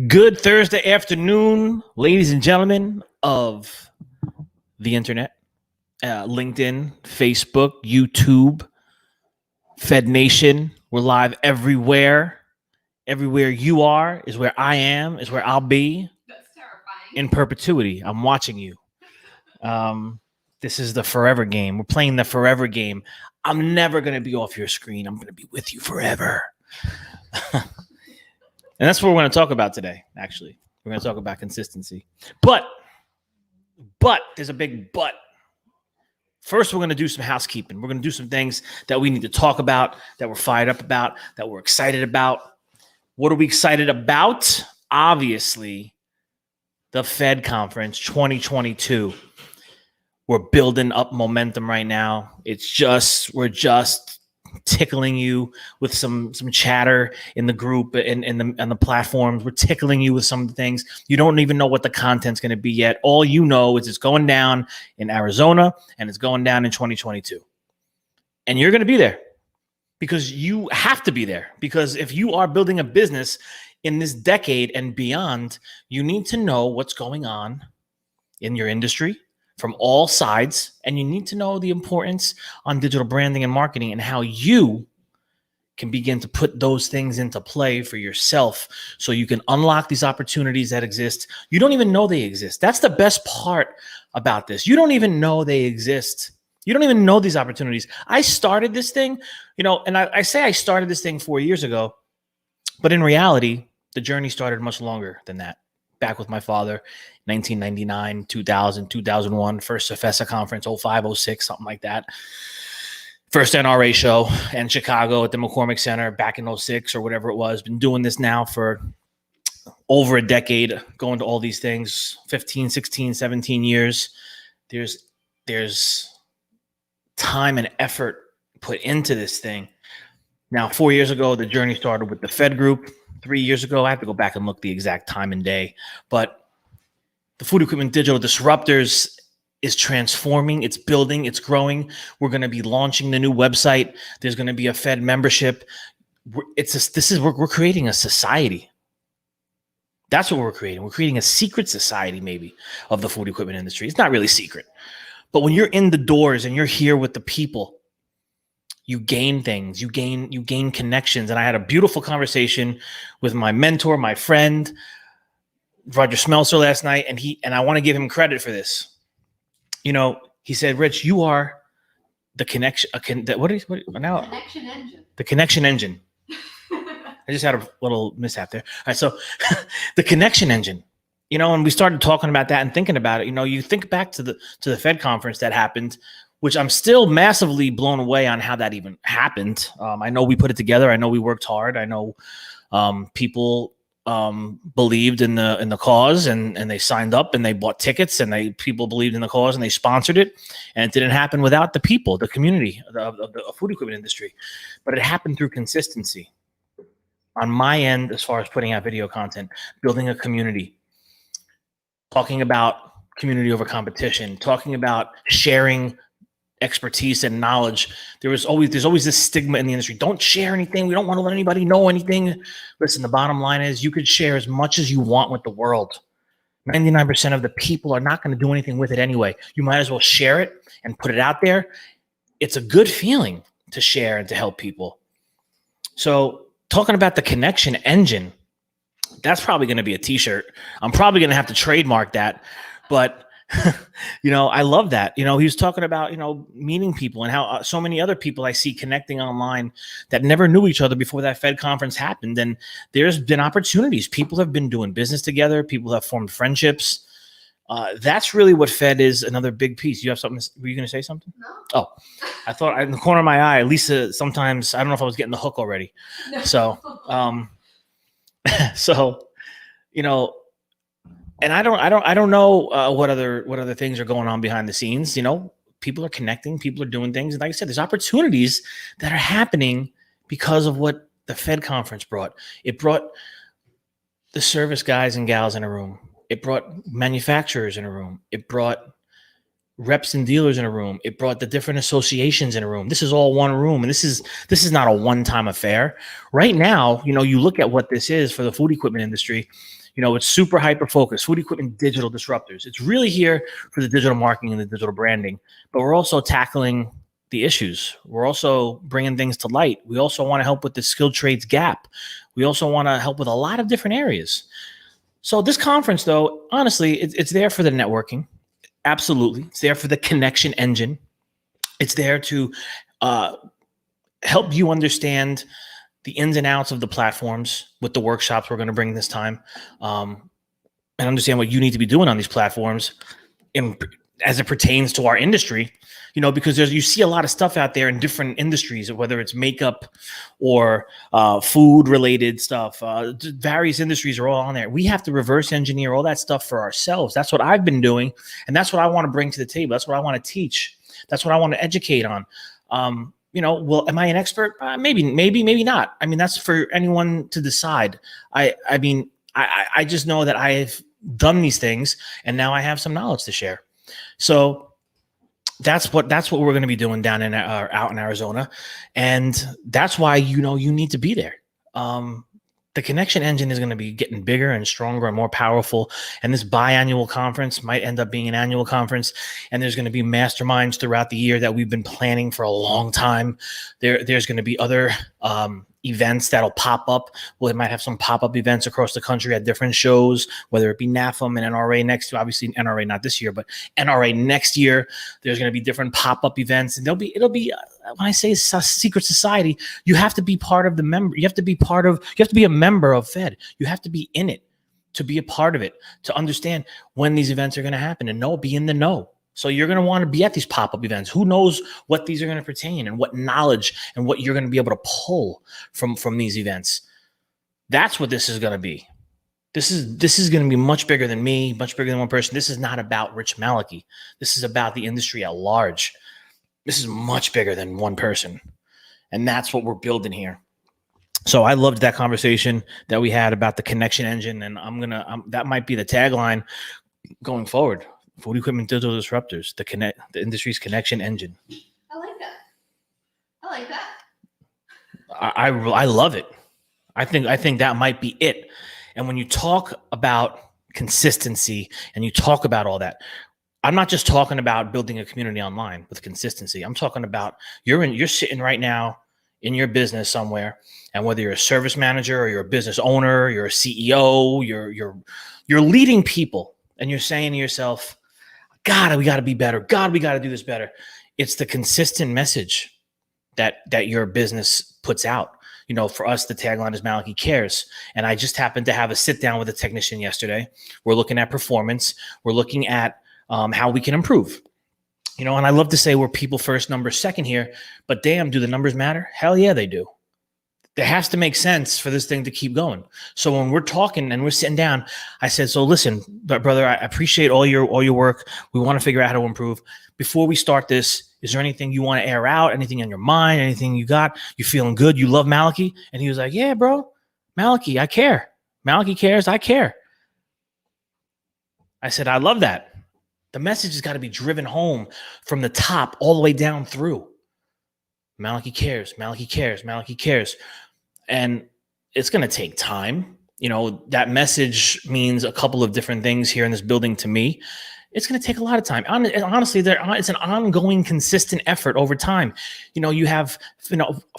Good Thursday afternoon, ladies and gentlemen of the internet, LinkedIn, Facebook, YouTube, Fed Nation. We're live everywhere. Everywhere you are is where I am, is where I'll be. That's terrifying. In perpetuity. I'm watching you. This is the forever game. We're playing the forever game. I'm never going to be off your screen. I'm going to be with you forever. And that's what we're going to talk about today, actually. We're going to talk about consistency. But there's a big but. First, we're going to do some housekeeping. We're going to do some things that we need to talk about, that we're fired up about, that we're excited about. What are we excited about? Obviously, the Fed Conference 2022. We're building up momentum right now. We're just tickling you with some chatter in the group and on the platforms. We're tickling you with some of the things. You don't even know what the content's going to be yet. All you know is it's going down in Arizona and it's going down in 2022. And you're going to be there because you have to be there. Because if you are building a business in this decade and beyond, you need to know what's going on in your industry from all sides, and you need to know the importance on digital branding and marketing and how you can begin to put those things into play for yourself so you can unlock these opportunities that exist. You don't even know they exist. That's the best part about this. You don't even know they exist. You don't even know these opportunities. I started this thing, and I say I started this thing 4 years ago, but in reality, the journey started much longer than that. Back with my father, 1999, 2000, 2001, first Cefesa conference, 05, 06, something like that. First NRA show in Chicago at the McCormick Center back in 06 or whatever it was. Been doing this now for over a decade, going to all these things, 15, 16, 17 years. There's time and effort put into this thing. Now, 4 years ago, the journey started with the Fed Group. 3 years ago, I have to go back and look the exact time and day, but the Food Equipment Digital Disruptors is transforming, it's building, it's growing. We're going to be launching the new website. There's going to be a Fed membership. We're creating a society. That's what we're creating. We're creating a secret society, maybe, of the food equipment industry. It's not really secret, but when you're in the doors and you're here with the people, you gain things, you gain connections. And I had a beautiful conversation with my mentor, my friend, Roger Smeltzer last night. And I want to give him credit for this. He said, Rich, you are the connection. Connection engine. The connection engine. I just had a little mishap there. All right. So the connection engine, and we started talking about that and thinking about it. You think back to the Fed conference that happened, which I'm still massively blown away on how that even happened. I know we put it together. I know we worked hard. I know people believed in the cause and they signed up and they bought tickets and people believed in the cause and they sponsored it. And it didn't happen without the people, the community of the food equipment industry. But it happened through consistency on my end as far as putting out video content, building a community, talking about community over competition, talking about sharing expertise and knowledge. There's always this stigma in the industry. Don't share anything. We don't want to let anybody know anything. Listen, the bottom line is you could share as much as you want with the world. 99% of the people are not going to do anything with it anyway. You might as well share it and put it out there. It's a good feeling to share and to help people. So talking about the connection engine, that's probably going to be a t-shirt. I'm probably going to have to trademark that, but I love that. He was talking about, meeting people and how so many other people I see connecting online that never knew each other before that Fed conference happened. And there's been opportunities. People have been doing business together. People have formed friendships. That's really what Fed is. Another big piece. You have something? Were you going to say something? No. Oh, I thought in the corner of my eye, Lisa, sometimes, I don't know if I was getting the hook already. No. So, and I don't know what other things are going on behind the scenes. People are connecting, people are doing things. And like I said, there's opportunities that are happening because of what the Fed conference brought. It brought the service guys and gals in a room. It brought manufacturers in a room. It brought reps and dealers in a room. It brought the different associations in a room. This is all one room. And this is not a one-time affair. Right now, you look at what this is for the food equipment industry. It's super hyper focused. Food Equipment Digital Disruptors. It's really here for the digital marketing and the digital branding, but we're also tackling the issues. We're also bringing things to light. We also want to help with the skilled trades gap. We also want to help with a lot of different areas. So this conference, though, honestly, it's there for the networking. Absolutely. It's there for the connection engine. It's there to help you understand the ins and outs of the platforms with the workshops we're going to bring this time, and understand what you need to be doing on these platforms as it pertains to our industry, because you see a lot of stuff out there in different industries, whether it's makeup or food related stuff. Various industries are all on there. We have to reverse engineer all that stuff for ourselves. That's what I've been doing, and that's what I want to bring to the table. That's what I want to teach. That's what I want to educate on. Well, am I an expert? Maybe not. I mean, that's for anyone to decide. I just know that I've done these things, and now I have some knowledge to share. So that's what we're going to be doing down in out in Arizona, and that's why you need to be there. The connection engine is going to be getting bigger and stronger and more powerful. And this biannual conference might end up being an annual conference. And there's going to be masterminds throughout the year that we've been planning for a long time. There's going to be other events that'll pop up. Well, it might have some pop-up events across the country at different shows, whether it be NAFM and NRA next year. Obviously NRA not this year, but NRA next year. There's going to be different pop-up events, and it'll be when I say secret society, you have to be part of the member. You have to be a member of Fed. You have to be in it to be a part of it, to understand when these events are going to happen and be in the know. So you're going to want to be at these pop-up events. Who knows what these are going to pertain and what knowledge and what you're going to be able to pull from these events. That's what this is going to be. This is going to be much bigger than me, much bigger than one person. This is not about Rich Malachy. This is about the industry at large. This is much bigger than one person. And that's what we're building here. So I loved that conversation that we had about the connection engine. And that might be the tagline going forward. Food Equipment Digital Disruptors, the industry's connection engine. I like that. I love it. I think that might be it. And when you talk about consistency and you talk about all that, I'm not just talking about building a community online with consistency. I'm talking about you're sitting right now in your business somewhere, and whether you're a service manager or you're a business owner, you're a CEO, you're leading people, and you're saying to yourself, God, we got to be better. God, we got to do this better. It's the consistent message that your business puts out. For us, the tagline is Malachy Cares. And I just happened to have a sit down with a technician yesterday. We're looking at performance. We're looking at how we can improve. And I love to say we're people first, numbers second here, but damn, do the numbers matter? Hell yeah, they do. There has to make sense for this thing to keep going. So when we're talking and we're sitting down, I said, so listen, brother, I appreciate all your work. We want to figure out how to improve. Before we start this, is there anything you want to air out? Anything on your mind? Anything you got? You feeling good? You love Malachy? And he was like, yeah, bro, Malachy, I care. Malachy Cares, I care. I said, I love that. The message has got to be driven home from the top all the way down through. Malachy Cares, Malachy Cares, Malachy Cares. And it's going to take time. That message means a couple of different things here in this building to me. It's going to take a lot of time. Honestly, it's an ongoing, consistent effort over time. You have,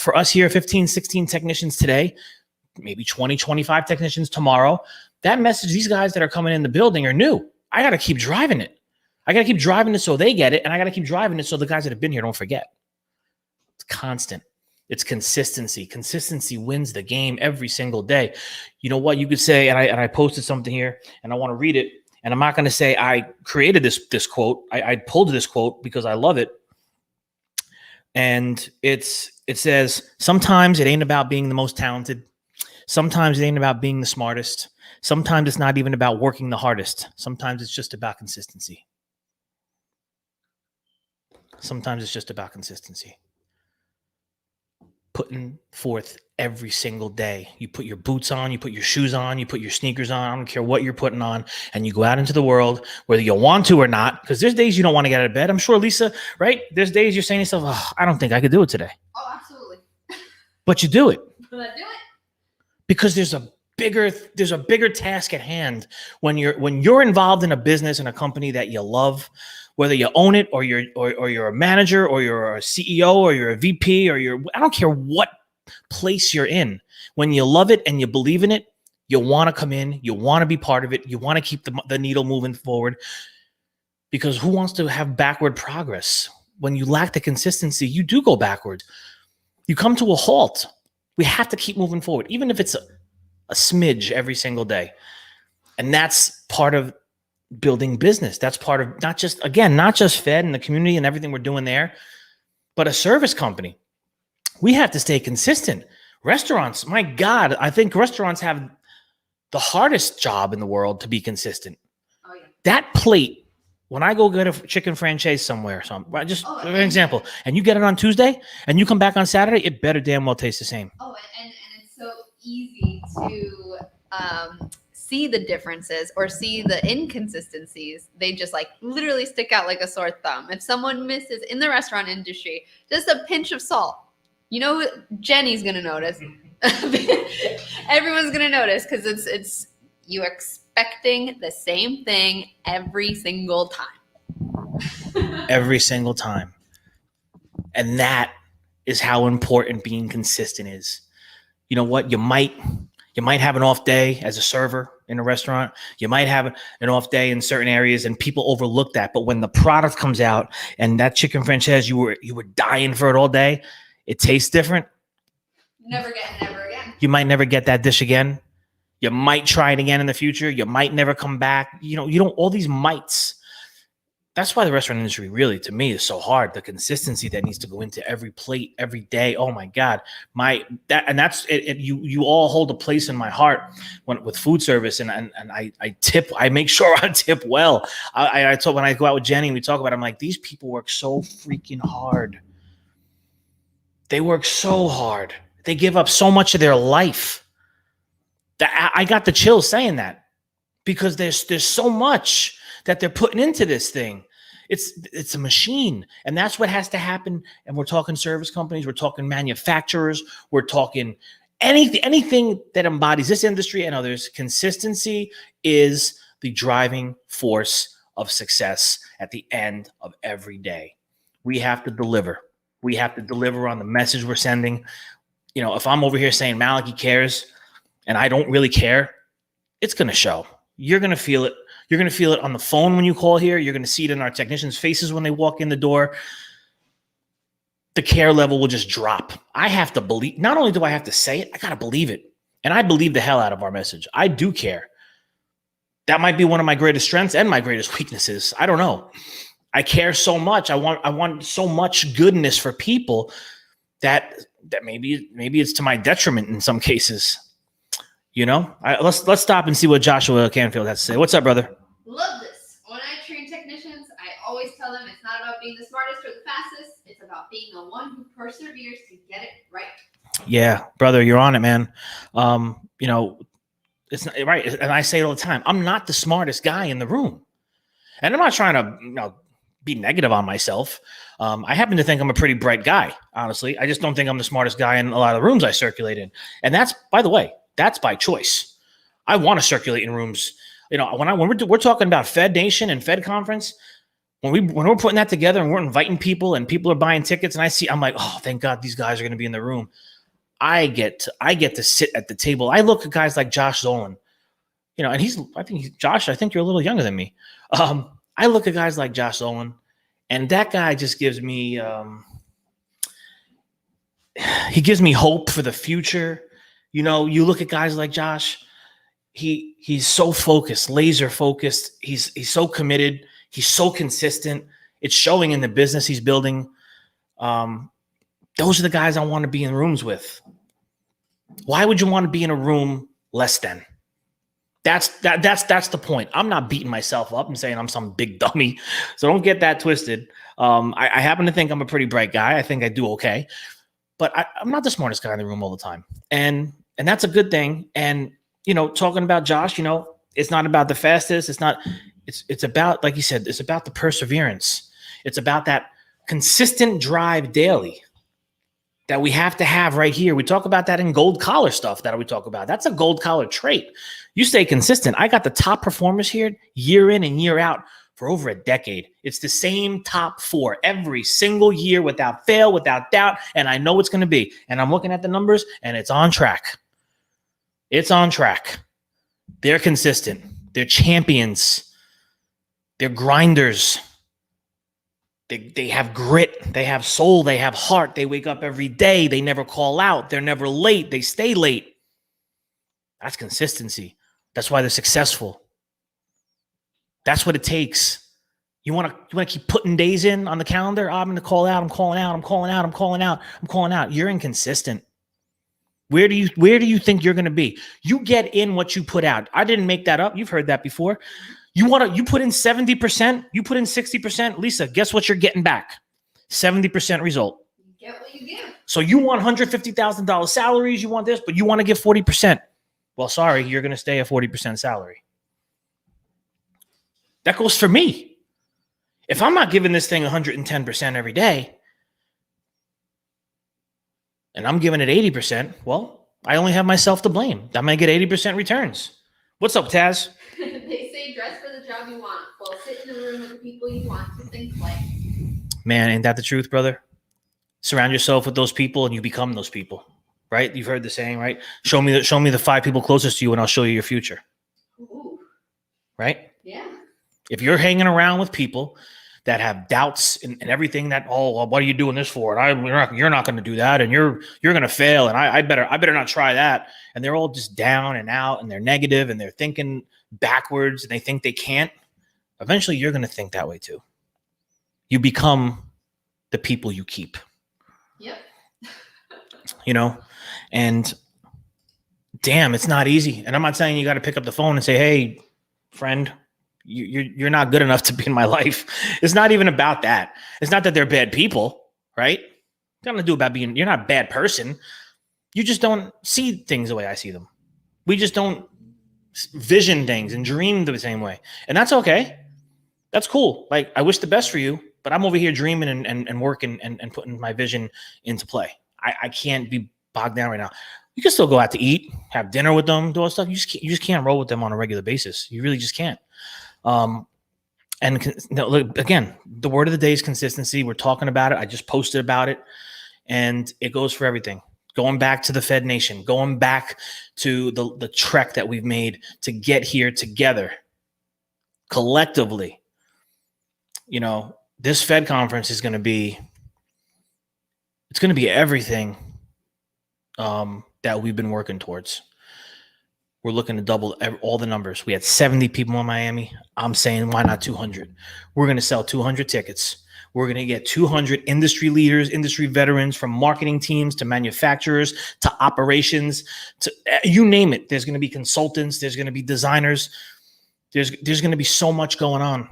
for us here, 15, 16 technicians today, maybe 20, 25 technicians tomorrow. That message, these guys that are coming in the building are new. I got to keep driving it. I got to keep driving it so they get it. And I got to keep driving it so the guys that have been here don't forget. It's constant. It's consistency. Consistency wins the game every single day. You know what? You could say, and I posted something here, and I want to read it. And I'm not going to say I created this quote. I pulled this quote because I love it. And it says, sometimes it ain't about being the most talented. Sometimes it ain't about being the smartest. Sometimes it's not even about working the hardest. Sometimes it's just about consistency. Sometimes it's just about consistency. Putting forth every single day. You put your boots on, you put your shoes on, you put your sneakers on. I don't care what you're putting on. And you go out into the world, whether you want to or not, because there's days you don't want to get out of bed. I'm sure, Lisa, right? There's days you're saying to yourself, oh, I don't think I could do it today. Oh, absolutely. But you do it. But I do it. Because there's a bigger task at hand when you're involved in a business and a company that you love, whether you own it or you're a manager or you're a CEO or you're a VP or I don't care what place you're in. When you love it and you believe in it, you want to come in, you want to be part of it, you want to keep the needle moving forward, because who wants to have backward progress? When you lack the consistency, you do go backwards. You come to a halt. We have to keep moving forward, even if it's a smidge every single day. And that's part of building business. That's part of not just Fed and the community and everything we're doing there, but a service company. We have to stay consistent. Restaurants, my God, I think restaurants have the hardest job in the world to be consistent. Oh, yeah. That plate, when I go get a chicken franchise somewhere, just for an example, and you get it on Tuesday and you come back on Saturday, it better damn well taste the same. Oh, and it's so easy to see the differences or see the inconsistencies. They just like literally stick out like a sore thumb. If someone misses in the restaurant industry, just a pinch of salt, you know, Jenny's gonna notice. Everyone's gonna notice because it's you expecting the same thing every single time. Every single time. And that is how important being consistent is. You know what? You might have an off day as a server in a restaurant. You might have an off day in certain areas and people overlook that. But when the product comes out and that chicken franchise, you were dying for it all day, it tastes different. Never again. You might never get that dish again. You might try it again in the future. You might never come back. You don't all these mights. That's why the restaurant industry really, to me, is so hard. The consistency that needs to go into every plate, every day. Oh my God, that's it. You all hold a place in my heart with food service, and I tip. I make sure I tip well. I talk when I go out with Jenny and we talk about it, I'm like, these people work so freaking hard. They work so hard. They give up so much of their life. That I got the chills saying that, because there's so much that they're putting into this thing. It's a machine, and that's what has to happen. And we're talking service companies, we're talking manufacturers, we're talking anything that embodies this industry and others. Consistency is the driving force of success at the end of every day. We have to deliver. We have to deliver on the message we're sending. You know, if I'm over here saying Malachi cares and I don't really care, it's going to show. You're going to feel it. You're going to feel it on the phone when you call here. You're going to see it in our technicians' faces when they walk in the door. The care level will just drop. I have to believe. Not only do I have to say it, I got to believe it. And I believe the hell out of our message. I do care. That might be one of my greatest strengths and my greatest weaknesses. I don't know. I care so much. I want so much goodness for people that maybe it's to my detriment in some cases. You know, let's stop and see what Joshua Canfield has to say. What's up, brother? Love this. When I train technicians, I always tell them it's not about being the smartest or the fastest. It's about being the one who perseveres to get it right. Yeah, brother, you're on it, man. You know, it's not, right. And I say it all the time. I'm not the smartest guy in the room. And I'm not trying to, be negative on myself. I happen to think I'm a pretty bright guy, honestly. I just don't think I'm the smartest guy in a lot of the rooms I circulate in. And that's, by the way, that's by choice. I want to circulate in rooms. You know, when we're talking about Fed Nation and Fed Conference, when we're putting that together and we're inviting people and people are buying tickets, and I'm like, oh, thank God these guys are going to be in the room. I get to sit at the table. I look at guys like Josh Zolan, you know, and Josh, I think you're a little younger than me. I look at guys like Josh Zolan, and that guy just gives me, he gives me hope for the future. You know, you look at guys like Josh, he's so focused, laser focused. He's so committed. He's so consistent. It's showing in the business he's building. Those are the guys I want to be in rooms with. Why would you want to be in a room less than? That's the point. I'm not beating myself up and saying I'm some big dummy. So don't get that twisted. I happen to think I'm a pretty bright guy. I think I do okay. But I'm not the smartest guy in the room all the time. And that's a good thing. And, you know, talking about Josh, you know, it's not about the fastest. It's about, like you said, it's about the perseverance. It's about that consistent drive daily. that we have to have right here. We talk about that in gold collar stuff that we talk about. That's a gold collar trait. You stay consistent. I got the top performers here year in and year out for over a decade. It's the same top 4 every single year without fail, without doubt. And I know it's going to be. And I'm looking at the numbers and it's on track. It's on track. They're consistent. They're champions. They're grinders. They have grit, they have soul, they have heart. They wake up every day. They never call out. They're never late. They stay late. That's consistency. That's why they're successful. That's what it takes. You want to keep putting days in on the calendar? Oh, I'm going to call out. I'm calling out. I'm calling out. I'm calling out. I'm calling out. You're inconsistent. Where do you think you're going to be? You get in what you put out. I didn't make that up. You've heard that before. You put in 70%, you put in 60%. Lisa, guess what you're getting back? 70% result. You get what you give. So you want $150,000 salaries, you want this, but you want to give 40%. Well, sorry, you're going to stay at 40% salary. That goes for me. If I'm not giving this thing 110% every day, and I'm giving it 80%, well, I only have myself to blame. I'm going to get 80% returns. What's up, Taz? They say dress for the job you want. Well, sit in the room with the people you want to think like. Man, ain't that the truth, brother? Surround yourself with those people and you become those people, right? You've heard the saying, right? Show me the 5 people closest to you and I'll show you your future. Ooh. Right? Yeah. If you're hanging around with people that have doubts and everything that, oh, well, what are you doing this for? And you're not going to do that. And you're going to fail. And I better not try that. And they're all just down and out and they're negative and they're thinking backwards and they think they can't. Eventually you're going to think that way too. You become the people you keep. Yep. And damn, it's not easy. And I'm not saying you got to pick up the phone and say, hey, friend, you're not good enough to be in my life. It's not even about that. It's not that they're bad people, right? It's nothing to do about you're not a bad person. You just don't see things the way I see them. We just don't vision things and dream the same way. And that's okay. That's cool. Like, I wish the best for you, but I'm over here dreaming and working and putting my vision into play. I can't be bogged down right now. You can still go out to eat, have dinner with them, do all stuff. You just can't roll with them on a regular basis. You really just can't. Look, again, the word of the day is consistency. We're talking about it. I just posted about it, and it goes for everything. Going back to the Fed Nation, going back to the trek that we've made to get here together collectively. This Fed conference is going to be, it's going to be everything that we've been working towards. We're looking to double all the numbers. We had 70 people in Miami. I'm saying, why not 200? We're going to sell 200 tickets. We're going to get 200 industry leaders, industry veterans, from marketing teams to manufacturers to operations to you name it. There's going to be consultants. There's going to be designers. There's going to be so much going on.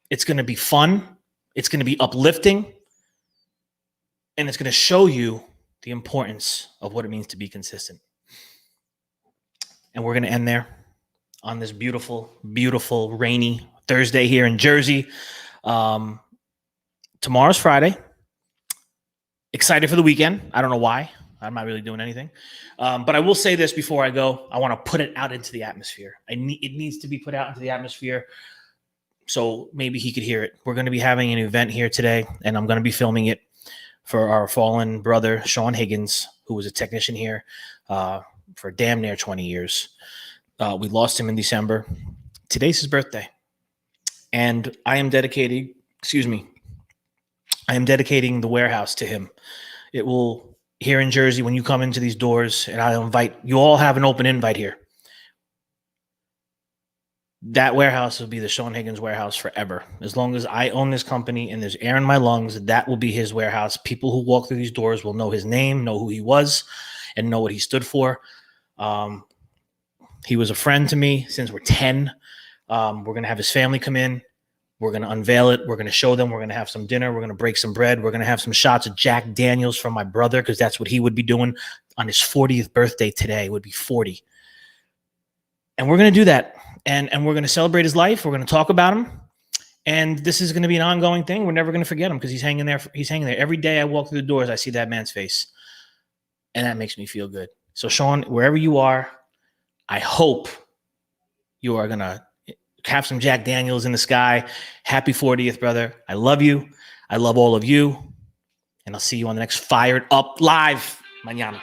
It's going to be fun. It's going to be uplifting. And it's going to show you the importance of what it means to be consistent. And we're going to end there on this beautiful, beautiful, rainy Thursday here in Jersey. Tomorrow's Friday. Excited for the weekend. I don't know why. I'm not really doing anything. But I will say this before I go. I want to put it out into the atmosphere. It needs to be put out into the atmosphere so maybe he could hear it. We're going to be having an event here today, and I'm going to be filming it for our fallen brother, Sean Higgins, who was a technician here for damn near 20 years. We lost him in December. Today's his birthday. And I am dedicating the warehouse to him. It will, here in Jersey, when you come into these doors, and I'll invite, you all have an open invite here. That warehouse will be the Sean Higgins warehouse forever. As long as I own this company and there's air in my lungs, that will be his warehouse. People who walk through these doors will know his name, know who he was, and know what he stood for. He was a friend to me since we're 10. We're going to have his family come in. We're going to unveil it. We're going to show them. We're going to have some dinner. We're going to break some bread. We're going to have some shots of Jack Daniels from my brother, because that's what he would be doing on his 40th birthday today. It would be 40. And we're going to do that. And we're going to celebrate his life. We're going to talk about him. And this is going to be an ongoing thing. We're never going to forget him because he's hanging there. He's hanging there. Every day I walk through the doors, I see that man's face. And that makes me feel good. So, Sean, wherever you are, I hope you are going to have some Jack Daniels in the sky. Happy 40th, brother. I love you. I love all of you. And I'll see you on the next Fired Up Live mañana.